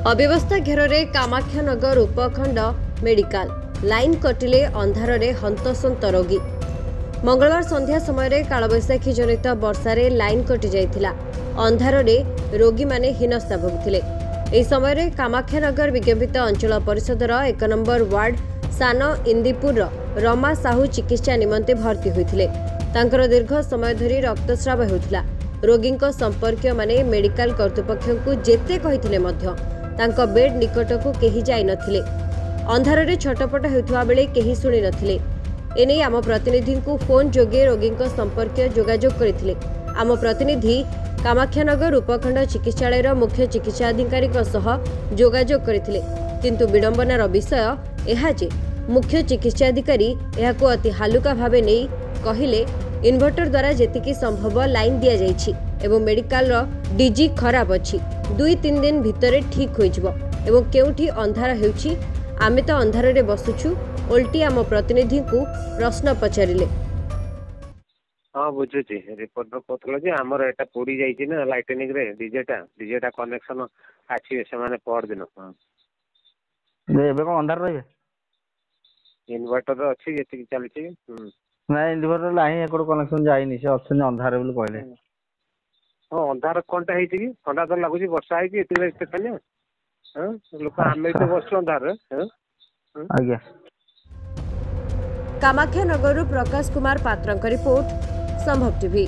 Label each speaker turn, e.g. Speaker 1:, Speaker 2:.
Speaker 1: अव्यवस्था घेर कामाख्यानगर उपखंड मेडिकल लाइन कटिले अंधार हंतसंत रोगी। मंगलवार संध्या समय कालबैशाखी जनित वर्षारे लाइन कटि जाइथिला। अंधार रोगी माने हीनस्था भोगुथिले। एही समय कामाख्यानगर विज्ञापित अंचल परिषदर 1 नंबर वार्ड सान इंदीपुर रमा साहू चिकित्सा निमंते भर्ती होइथिले। तांकर दीर्घ समय धरी रक्तस्राव हेउथिला। रोगींक संपर्कीय माने मेडिकल कर्तृपक्षଙ୍କୁ जेते कहिथिले मध्य तांको बेड निकटकू केही जाई नथिले। अंधारे छटपट हेउथुवा बेले केही सुनि नथिले। एने आम प्रतिनिधि को फोन जोगे रोगींक संपर्कीय जोगाजोग करथिले। आम प्रतिनिधि कामाख्यानगर उपखंड चिकित्सालयर मुख्य चिकित्साधिकारी जोगाजोग करथिले, किंतु विडंबनार विषय एहा जे मुख्य चिकित्साधिकारी एहाको अति हालुका भावे नै कहिले इन्वर्टर द्वारा जेतिकी संभव लाइन दिया जाइछि एवं मेडिकल डीजी खराब अछि, 2-3 दिन भितरे ठीक होइजिवो एवं केउठी अंधार हेउछि आमे तो अंधार रे बसुछु। उल्टी आम प्रतिनिधि को प्रश्न पचारिले।
Speaker 2: हाँ बुझुची रिपोर्ट कहला जे हमर एटा पोड़ी जाइछि ना लाइटनिंग रे डीजेटा कनेक्शन आछि से माने पर दिन। हां
Speaker 3: एबे को अंधार रहबे
Speaker 2: इन्वर्टर अछि जेति चलछि
Speaker 3: ना इन्वर्टर लाइन एकड़ कनेक्शन जाइनि से ऑप्शन अंधार बोल कहले।
Speaker 2: हां अंधार कोनटा हेछि कि ठंडा तो लागुछि वर्षा हेछि एति रे स्टेशन। हां लोक आमे तो बस अंधार। हां
Speaker 3: आज्ञा
Speaker 1: कामाख्यानगर प्रकाश कुमार पात्रक रिपोर्ट संभव टीवी।